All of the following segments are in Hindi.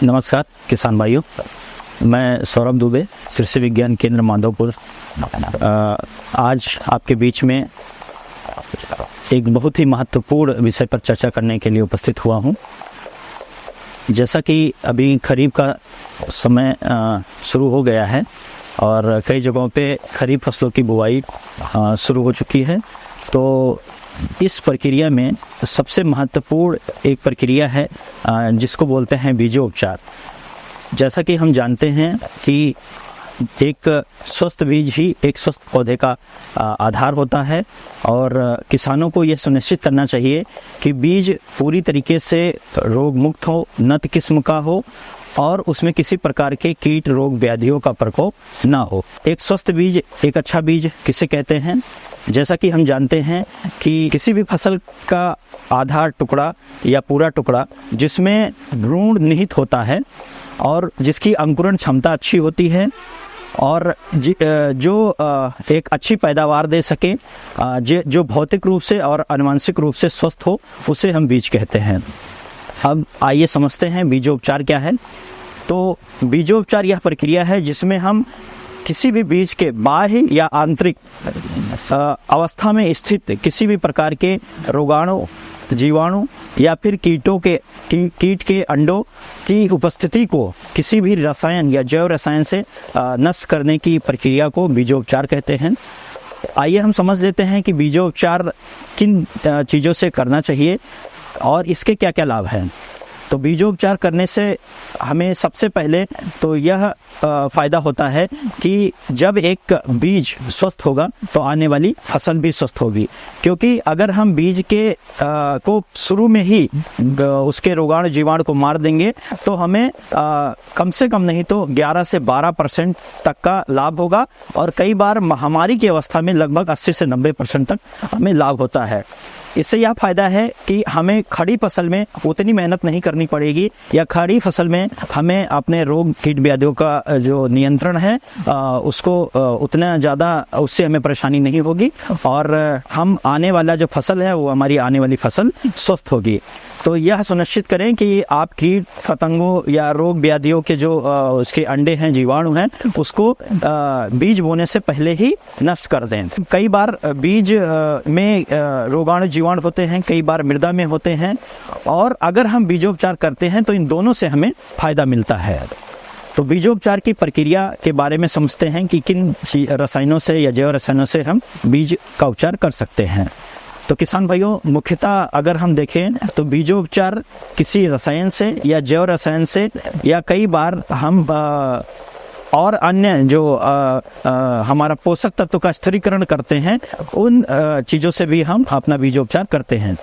नमस्कार किसान भाइयों, मैं सौरभ दुबे, कृषि विज्ञान केंद्र माधोपुर। आज आपके बीच में एक बहुत ही महत्वपूर्ण विषय पर चर्चा करने के लिए उपस्थित हुआ हूं। जैसा कि अभी खरीफ का समय शुरू हो गया है और कई जगहों पे खरीफ फसलों की बुआई शुरू हो चुकी है, तो इस प्रक्रिया में सबसे महत्वपूर्ण एक प्रक्रिया है जिसको बोलते हैं बीजोपचार। जैसा कि हम जानते हैं कि एक स्वस्थ बीज ही एक स्वस्थ पौधे का आधार होता है और किसानों को यह सुनिश्चित करना चाहिए कि बीज पूरी तरीके से रोग मुक्त हो, उन्नत किस्म का हो और उसमें किसी प्रकार के कीट रोग व्याधियों का प्रकोप ना हो। एक स्वस्थ बीज, एक अच्छा बीज किसे कहते हैं? जैसा कि हम जानते हैं कि किसी भी फसल का आधा टुकड़ा या पूरा टुकड़ा जिसमें भ्रूण निहित होता है और जिसकी अंकुरण क्षमता अच्छी होती है और जो एक अच्छी पैदावार दे सके, जो भौतिक रूप से और आनुवंशिक रूप से स्वस्थ हो, उसे हम बीज कहते हैं। अब आइए समझते हैं बीजोपचार क्या है। तो बीजोपचार यह प्रक्रिया है जिसमें हम किसी भी बीज के बाह्य या आंतरिक अवस्था में स्थित किसी भी प्रकार के रोगाणु, जीवाणु या फिर कीट के अंडों की उपस्थिति को किसी भी रसायन या जैव रसायन से नष्ट करने की प्रक्रिया को बीजोपचार कहते हैं। आइए हम समझ लेते हैं कि बीजोपचार किन चीज़ों से करना चाहिए और इसके क्या क्या लाभ हैं। तो बीजोपचार करने से हमें सबसे पहले तो यह फ़ायदा होता है कि जब एक बीज स्वस्थ होगा तो आने वाली फसल भी स्वस्थ होगी, क्योंकि अगर हम बीज के को शुरू में ही उसके रोगाणु जीवाणु को मार देंगे तो हमें कम से कम नहीं तो 11 से 12% तक का लाभ होगा और कई बार महामारी की अवस्था में लगभग 80 से 90% तक हमें लाभ होता है। इससे यह फायदा है कि हमें खड़ी फसल में उतनी मेहनत नहीं करनी पड़ेगी या खड़ी फसल में हमें अपने रोग कीट व्याधियों का जो नियंत्रण है उसको उतना ज़्यादा उससे हमें परेशानी नहीं होगी और हम आने वाला जो फसल है वो हमारी आने वाली फसल स्वस्थ होगी। तो यह सुनिश्चित करें कि आप कीट पतंगों या रोग व्याधियों के जो उसके अंडे हैं, जीवाणु हैं, उसको बीज बोने से पहले ही नष्ट कर दें। कई बार बीज में रोगाणु जीवाणु होते हैं, कई बार मृदा में होते हैं और अगर हम बीजोपचार करते हैं तो इन दोनों से हमें फायदा मिलता है। तो बीजोपचार की प्रक्रिया के बारे में समझते हैं कि किन रसायनों से या जैव रसायनों से हम बीज का उपचार कर सकते हैं। तो किसान भाइयों, मुख्यतः अगर हम देखें तो बीजोपचार किसी रसायन से या जैव रसायन से या कई बार हम और अन्य जो हमारा पोषक तत्व का स्थिरीकरण करते हैं उन चीज़ों से भी हम अपना बीजोपचार करते हैं।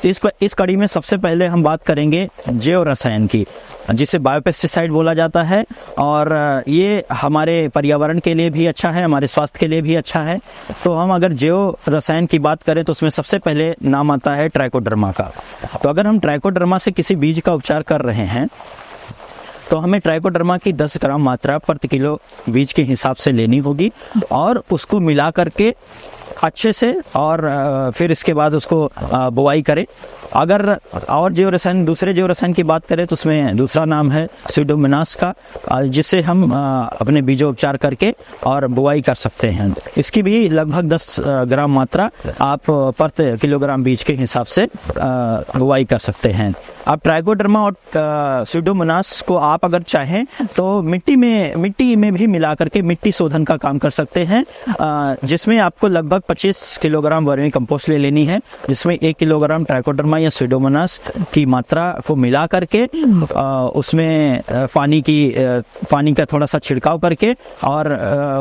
तो इस कड़ी में सबसे पहले हम बात करेंगे जैव रसायन की, जिसे बायोपेस्टिसाइड बोला जाता है और ये हमारे पर्यावरण के लिए भी अच्छा है, हमारे स्वास्थ्य के लिए भी अच्छा है। तो हम अगर जैव रसायन की बात करें तो उसमें सबसे पहले नाम आता है ट्राइकोडर्मा का। तो अगर हम ट्राइकोडर्मा से किसी बीज का उपचार कर रहे हैं तो हमें ट्राइकोडर्मा की 10 ग्राम मात्रा प्रति किलो बीज के हिसाब से लेनी होगी और उसको मिला करके अच्छे से और फिर इसके बाद उसको बुआई करें। अगर और जैव रसायन, दूसरे जैव रसायन की बात करें तो उसमें दूसरा नाम है स्यूडोमोनास का, जिससे हम अपने बीजोपचार करके और बुआई कर सकते हैं। इसकी भी लगभग 10 ग्राम मात्रा आप प्रति किलोग्राम बीज के हिसाब से बुआई कर सकते हैं। आप ट्राइकोडर्मा और स्यूडोमोनास को आप अगर चाहें तो मिट्टी में भी मिला करके मिट्टी शोधन का काम कर सकते हैं, जिसमें आपको लगभग 25 किलोग्राम वर्मी कंपोस्ट ले लेनी है, जिसमें 1 किलोग्राम ट्राइकोडर्मा या स्यूडोमोनास की मात्रा को मिला करके उसमें पानी का थोड़ा सा छिड़काव करके और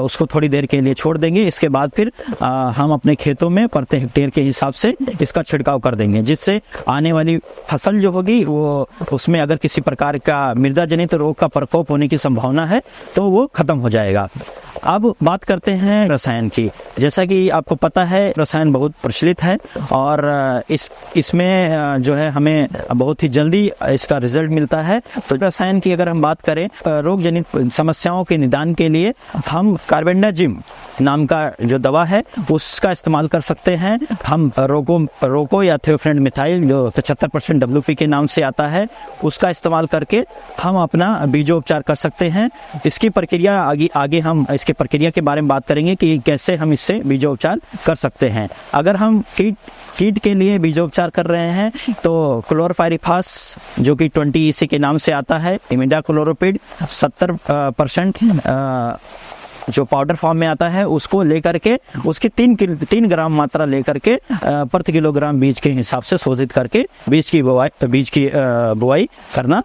उसको थोड़ी देर के लिए छोड़ देंगे। इसके बाद फिर हम अपने खेतों में प्रति हेक्टेयर के हिसाब से इसका छिड़काव कर देंगे, जिससे आने वाली फसल जो होगी वो उसमें अगर किसी प्रकार का मृदा जनित रोग का प्रकोप होने की संभावना है तो वो खत्म हो जाएगा। अब बात करते हैं रसायन की। जैसा कि आपको पता है रसायन बहुत प्रचलित है और इसमें जो है हमें बहुत ही जल्दी इसका रिजल्ट मिलता है। तो रसायन की अगर हम बात करें रोग जनित समस्याओं के निदान के लिए हम कार्बेंडाजिम नाम का जो दवा है उसका इस्तेमाल कर सकते हैं। हम रोको या थियोफ्रेंड मिथाइल जो 75% WP के नाम से आता है उसका इस्तेमाल करके हम अपना बीजोपचार कर सकते हैं। इसकी प्रक्रिया आगे हम इसके प्रक्रिया के बारे में बात करेंगे कि कैसे हम इससे बीजोपचार कर सकते हैं। अगर हम कीट के लिए बीजोपचार कर रहे हैं तो क्लोरपाइरिफास जो कि 20 EC के नाम से आता है, इमिडाक्लोप्रिड 70% जो पाउडर फॉर्म में आता है उसको लेकर के उसकी 3 ग्राम मात्रा लेकर के प्रति किलोग्राम बीज के हिसाब से शोधित करके बीज की बुआई करना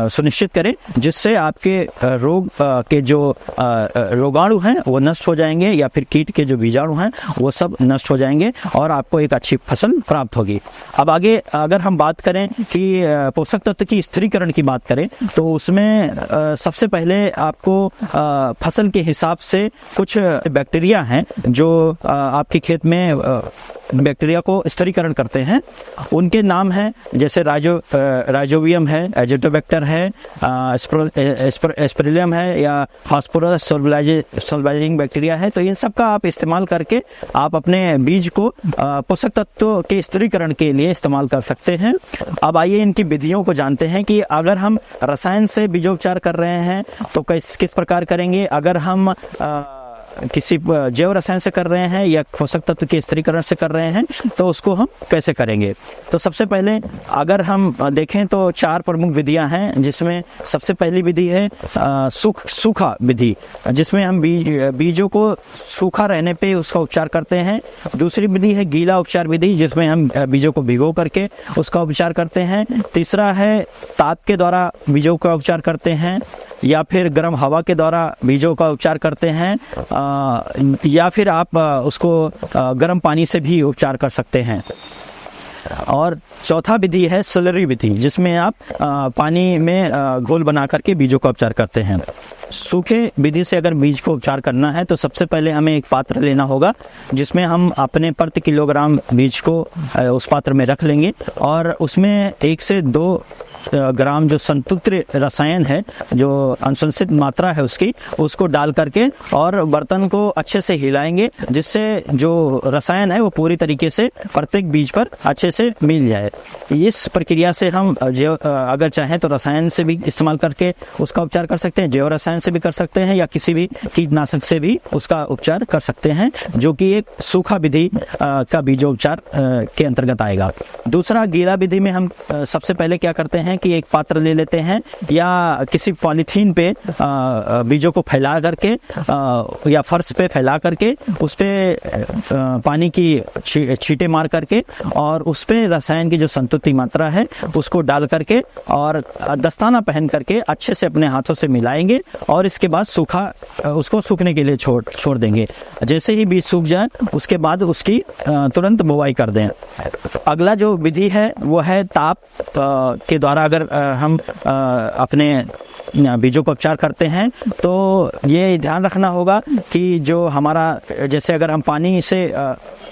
सुनिश्चित करें, जिससे आपके रोग के जो रोगाणु हैं वो नष्ट हो जाएंगे या फिर कीट के जो बीजाणु हैं वो सब नष्ट हो जाएंगे और आपको एक अच्छी फसल प्राप्त होगी। अब आगे अगर हम बात करें कि पोषक तत्व की स्थिरीकरण की बात करें तो उसमें सबसे पहले आपको फसल के हिसाब से कुछ बैक्टीरिया हैं जो आपके खेत में बैक्टीरिया को स्थिरीकरण करते हैं। उनके नाम हैं जैसे राइजोबियम है, एजिटोबैक्टर है, एस्पेरिलियम है या फास्फोरस सोल्बाइजिंग बैक्टीरिया है। तो इन सब का आप इस्तेमाल करके आप अपने बीज को पोषक तत्वों के स्थिरीकरण के लिए इस्तेमाल कर सकते हैं। अब आइए इनकी विधियों को जानते हैं कि अगर हम रसायन से बीजोपचार कर रहे हैं तो किस प्रकार करेंगे, अगर हम किसी जैव रसायन से कर रहे हैं या पोषक तत्व के स्थिरीकरण से कर रहे हैं तो उसको हम कैसे करेंगे। तो सबसे पहले अगर हम देखें तो 4 प्रमुख विधियां हैं, जिसमें सबसे पहली विधि है सूखा विधि, जिसमें हम बीजों को सूखा रहने पे उसका उपचार करते हैं। दूसरी विधि है गीला उपचार विधि, जिसमें हम बीजों को भिगो करके उसका उपचार करते हैं। तीसरा है ताप के द्वारा बीजों का उपचार करते हैं या फिर गर्म हवा के द्वारा बीजों का उपचार करते हैं, या फिर आप उसको गर्म पानी से भी उपचार कर सकते हैं। और चौथा विधि है स्लरी विधि, जिसमें आप पानी में घोल बना करके बीजों का उपचार करते हैं। सूखे विधि से अगर बीज को उपचार करना है तो सबसे पहले हमें एक पात्र लेना होगा, जिसमें हम अपने प्रति किलोग्राम बीज को उस पात्र में रख लेंगे और उसमें 1 से 2 ग्राम जो संतृप्त रसायन है, जो अनुशंसित मात्रा है उसको डाल करके और बर्तन को अच्छे से हिलाएंगे, जिससे जो रसायन है वो पूरी तरीके से प्रत्येक बीज पर अच्छे से मिल जाए। इस प्रक्रिया से हम अगर चाहें तो रसायन से भी इस्तेमाल करके उसका उपचार कर सकते हैं, जैव रसायन से भी कर सकते हैं या किसी भी कीटनाशक से भी उसका उपचार कर सकते हैं, जो कि एक सूखा विधि का बीजोपचार के अंतर्गत आएगा। दूसरा गीला विधि में हम सबसे पहले क्या करते हैं कि एक पात्र ले लेते हैं या किसी पॉलीथीन पे बीजों को फैला करके या फर्श पे फैला करके उस पे पानी की छींटे मार करके और उस पे रसायन की जो संतृप्त मात्रा है उसको डाल करके और दस्ताना पहन करके अच्छे से अपने हाथों से मिलाएंगे और इसके बाद उसको सूखने के लिए छोड़ देंगे। जैसे ही बीज सूख जाए उसके बाद उसकी तुरंत बुवाई कर दें। अगला जो विधि है वो है ताप के द्वारा अगर हम अपने बीजों का उपचार करते हैं तो ये ध्यान रखना होगा कि जो हमारा जैसे अगर हम पानी से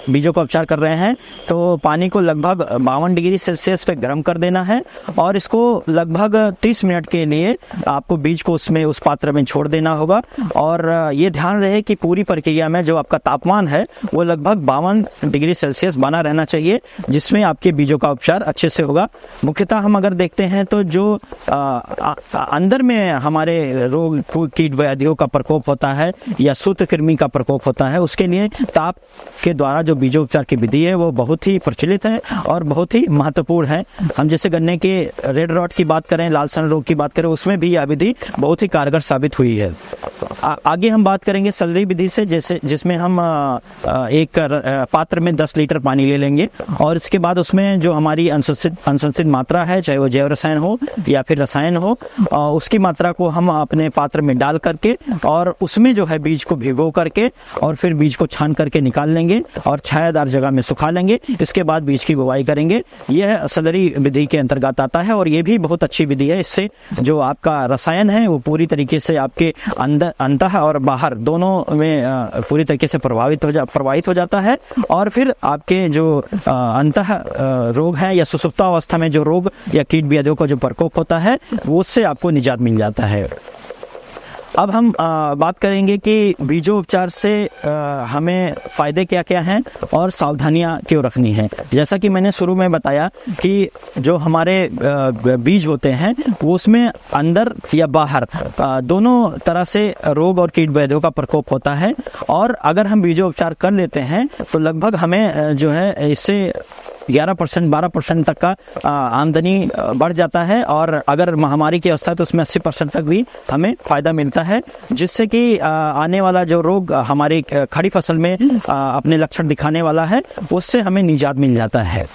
बीजों का उपचार कर रहे हैं तो पानी को लगभग 52 डिग्री सेल्सियस पे गर्म कर देना है और इसको लगभग 30 मिनट के लिए आपको बीज को उस पात्र में छोड़ देना होगा। और ये ध्यान रहे कि पूरी प्रक्रिया में जो आपका तापमान है वो लगभग 52 डिग्री सेल्सियस बना रहना चाहिए, जिसमें आपके बीजों का उपचार अच्छे से होगा। मुख्यतः हम अगर देखते हैं तो जो अंदर में हमारे रोग कीट व्याधियों का प्रकोप होता है या सूत्रकृमि का प्रकोप होता है, उसके लिए ताप के द्वारा जो बीजोपचार की विधि है वो बहुत ही प्रचलित है और बहुत ही महत्वपूर्ण है। हम जैसे गन्ने के रेड रॉट की बात करें, लाल सन रोग की बात करें, उसमें भी यह विधि बहुत ही कारगर साबित हुई है। आगे हम बात करेंगे सलरी विधि से, जिसमें हम एक पात्र में 10 लीटर पानी ले लेंगे और इसके बाद उसमें जो हमारी अनुशंसित मात्रा है, चाहे वो जैव रसायन हो या फिर रसायन हो, उसकी मात्रा को हम अपने पात्र में डाल करके और उसमें जो है बीज को भिगो करके और फिर बीज को छान करके निकाल लेंगे और छायादार जगह में सुखा लेंगे। इसके बाद बीज की बुवाई करेंगे। यह सलरी विधि के अंतर्गत आता है और ये भी बहुत अच्छी विधि है। इससे जो आपका रसायन है वो पूरी तरीके से आपके अंतः और बाहर दोनों में पूरी तरीके से प्रवाहित हो जाता है और फिर आपके जो अंतः रोग है या सुषुप्तावस्था में जो रोग या कीट व्याधियों का जो प्रकोप होता है वो उससे आपको निजात मिल जाता है। अब हम बात करेंगे कि बीजोपचार से हमें फ़ायदे क्या क्या हैं और सावधानियां क्यों रखनी है। जैसा कि मैंने शुरू में बताया कि जो हमारे बीज होते हैं वो उसमें अंदर या बाहर दोनों तरह से रोग और कीट बैधों का प्रकोप होता है, और अगर हम बीजोपचार कर लेते हैं तो लगभग हमें जो है इससे 11% 12% तक का आमदनी बढ़ जाता है, और अगर महामारी की अवस्था है तो उसमें 80% तक भी हमें फ़ायदा मिलता है, जिससे कि आने वाला जो रोग हमारी खड़ी फसल में अपने लक्षण दिखाने वाला है उससे हमें निजात मिल जाता है।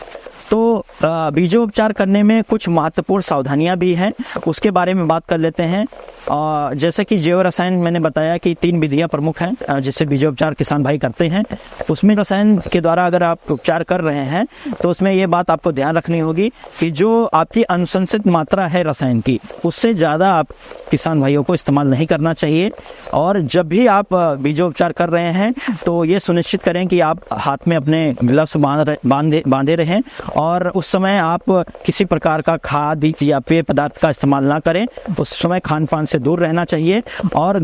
तो बीजोपचार करने में कुछ महत्वपूर्ण सावधानियां भी हैं, उसके बारे में बात कर लेते हैं। जैसे कि जैव रसायन मैंने बताया कि 3 विधियां प्रमुख हैं जिससे बीजोपचार किसान भाई करते हैं। उसमें रसायन के द्वारा अगर आप उपचार कर रहे हैं तो उसमें ये बात आपको ध्यान रखनी होगी कि जो आपकी अनुशंसित मात्रा है रसायन की, उससे ज़्यादा आप किसान भाइयों को इस्तेमाल नहीं करना चाहिए। और जब भी आप बीजोपचार कर रहे हैं तो ये सुनिश्चित करें कि आप हाथ में अपने ग्लव्स बांधे रहें, और उस समय आप किसी प्रकार का खाद या पेय पदार्थ का इस्तेमाल ना करें। उस समय खान पान से दूर रहना चाहिए। और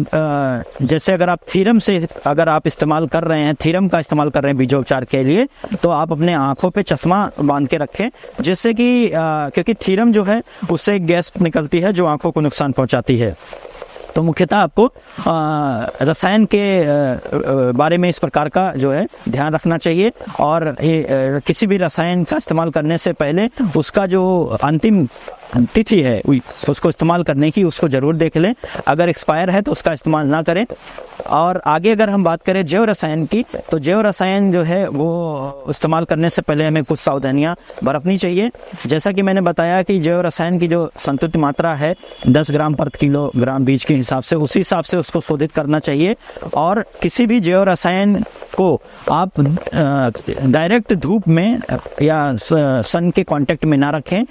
जैसे अगर आप थीरम से अगर आप इस्तेमाल कर रहे हैं, थीरम का इस्तेमाल कर रहे हैं बीजोपचार के लिए, तो आप अपने आंखों पे चश्मा बांध के रखें, जिससे कि क्योंकि थीरम जो है उससे गैस निकलती है जो आंखों को नुकसान पहुंचाती है। तो मुख्यतः आपको रसायन के बारे में इस प्रकार का जो है ध्यान रखना चाहिए, और किसी भी रसायन का इस्तेमाल करने से पहले उसका जो अंतिम तिथि है उसको इस्तेमाल करने की, उसको ज़रूर देख लें। अगर एक्सपायर है तो उसका इस्तेमाल ना करें। और आगे अगर हम बात करें जैव रसायन की, तो जैव रसायन जो है वो इस्तेमाल करने से पहले हमें कुछ सावधानियां बरतनी चाहिए। जैसा कि मैंने बताया कि जैव रसायन की जो संतुलित मात्रा है 10 ग्राम पर किलोग्राम बीज के हिसाब से, उसी हिसाब से उसको शोधित करना चाहिए। और किसी भी जैव रसायन को आप डायरेक्ट धूप में या सन के कांटेक्ट में ना रखें।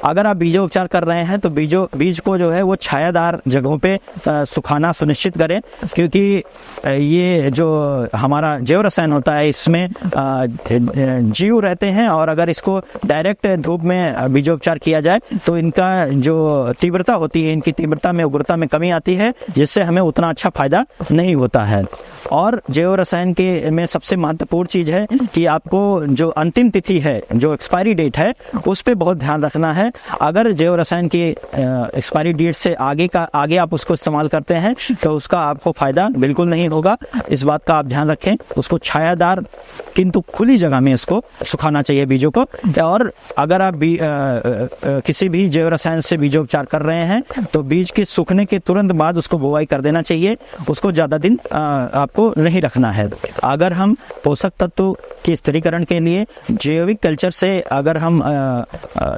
अगर आप बीजोपचार कर रहे हैं तो बीज को जो है वो छायादार जगहों पे सुखाना सुनिश्चित करें, क्योंकि ये जो हमारा जैव रसायन होता है इसमें जीव रहते हैं, और अगर इसको डायरेक्ट धूप में बीजोपचार किया जाए तो इनका जो तीव्रता होती है, इनकी तीव्रता में उग्रता में कमी आती है, जिससे हमें उतना अच्छा फायदा नहीं होता है। और जैव रसायन के में सबसे महत्वपूर्ण चीज़ है कि आपको जो अंतिम तिथि है, जो एक्सपायरी डेट है, उस पर बहुत ध्यान रखना है। अगर जैव रसायन की एक्सपायरी डेट से आगे आप उसको इस्तेमाल करते हैं तो उसका आपको फायदा बिल्कुल नहीं होगा। इस बात का आप ध्यान रखें। उसको छायादार किंतु खुली जगह में इसको सुखाना चाहिए बीजों को। और अगर आप किसी भी जैव रसायन से बीजोपचार कर रहे हैं तो बीज के सूखने के तुरंत बाद उसको बुवाई कर देना चाहिए। उसको ज़्यादा दिन आपको नहीं रखना है। अगर हम पोषक तत्व के स्थिरीकरण के लिए जैविक कल्चर से अगर हम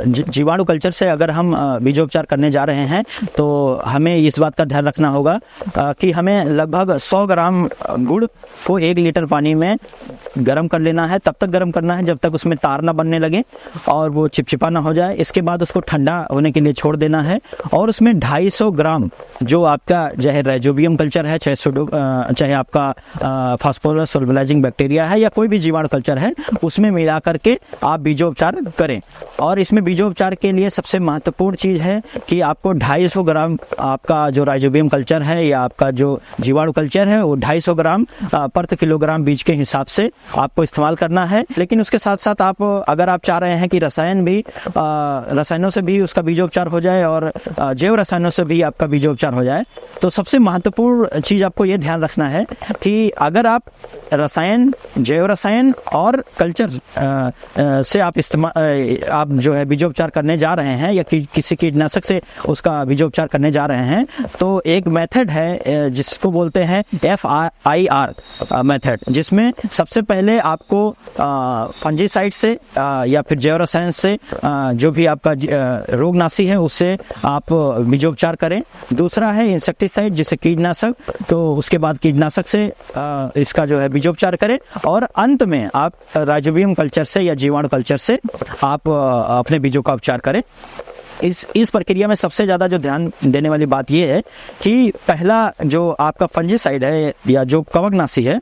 जीवाणु कल्चर से अगर हम बीजोपचार करने जा रहे हैं तो हमें इस बात का ध्यान रखना होगा कि हमें लगभग 100 ग्राम गुड़ को 1 लीटर पानी में गर्म कर लेना है। तब तक गर्म करना है जब तक उसमें तार ना बनने लगे और वो चिपचिपा ना हो जाए। इसके बाद उसको ठंडा होने के लिए छोड़ देना है, और उसमें 250 ग्राम जो आपका चाहे राइजोबियम कल्चर है, चाहे आपका फास्फोरस सोल्युबलाइजिंग बैक्टीरिया है, या कोई भी जीवाणु कल्चर है, उसमें मिला करके आप बीजोपचार करें। और इसमें बीजोपचार के लिए सबसे महत्वपूर्ण चीज़ है कि आपको 250 ग्राम आपका जो राइजोबियम कल्चर है या आपका जो जीवाणु कल्चर है वो 250 ग्राम प्रति किलोग्राम बीज के हिसाब से आपको इस्तेमाल करना है। लेकिन उसके साथ साथ आप अगर आप चाह रहे हैं कि रसायनों से भी उसका बीजोपचार हो जाए और जैव रसायनों से भी आपका बीजोपचार हो जाए, तो सबसे महत्वपूर्ण चीज़ आपको ये ध्यान रखना है कि अगर आप जैव रसायन और कल्चर से आप जो है बीजोपचार करने जा रहे हैं या किसी कीटनाशक से उसका बीजोपचार करने जा रहे हैं, तो एक मेथड है जिसको बोलते हैं FIR मेथड, जिसमें सबसे पहले आपको फंजीसाइड से या फिर जैव रसायन से जो भी आपका रोगनाशी है उससे आप बीजोपचार करें। दूसरा है इंसेक्टिसाइड जिसे कीटनाशक, तो उसके बाद कीटनाशक से इसका जो है बीजोपचार करें, और अंत में आप राइजोबियम कल्चर से या जीवाणु कल्चर से आप अपने बीजों का उपचार करें। इस प्रक्रिया में सबसे ज़्यादा जो ध्यान देने वाली बात यह है कि पहला जो आपका फंजीसाइड है या जो कवकनाशी है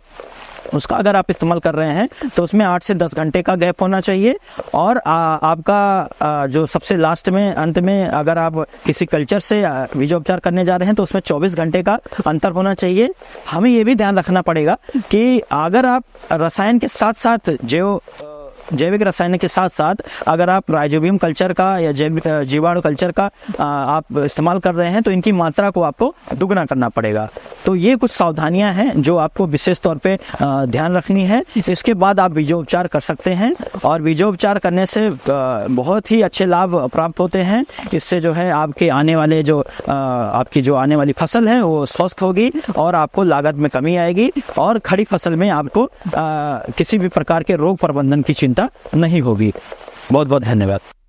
उसका अगर आप इस्तेमाल कर रहे हैं तो उसमें 8 से 10 घंटे का गैप होना चाहिए। और आपका जो सबसे लास्ट में अंत में अगर आप किसी कल्चर से बीजोपचार करने जा रहे हैं तो उसमें 24 घंटे का अंतर होना चाहिए। हमें ये भी ध्यान रखना पड़ेगा कि अगर आप रसायन के साथ साथ जैविक रसायन के साथ साथ अगर आप राइजोबियम कल्चर का या जीवाणु कल्चर का आप इस्तेमाल कर रहे हैं तो इनकी मात्रा को आपको दुगना करना पड़ेगा। तो ये कुछ सावधानियां हैं जो आपको विशेष तौर पे ध्यान रखनी है। इसके बाद आप बीजोपचार कर सकते हैं और बीजोपचार करने से बहुत ही अच्छे लाभ प्राप्त होते हैं। इससे जो है आपके आने वाले आपकी जो आने वाली फसल है वो स्वस्थ होगी और आपको लागत में कमी आएगी और खड़ी फसल में आपको किसी भी प्रकार के रोग प्रबंधन की चिंता नहीं होगी। बहुत बहुत धन्यवाद।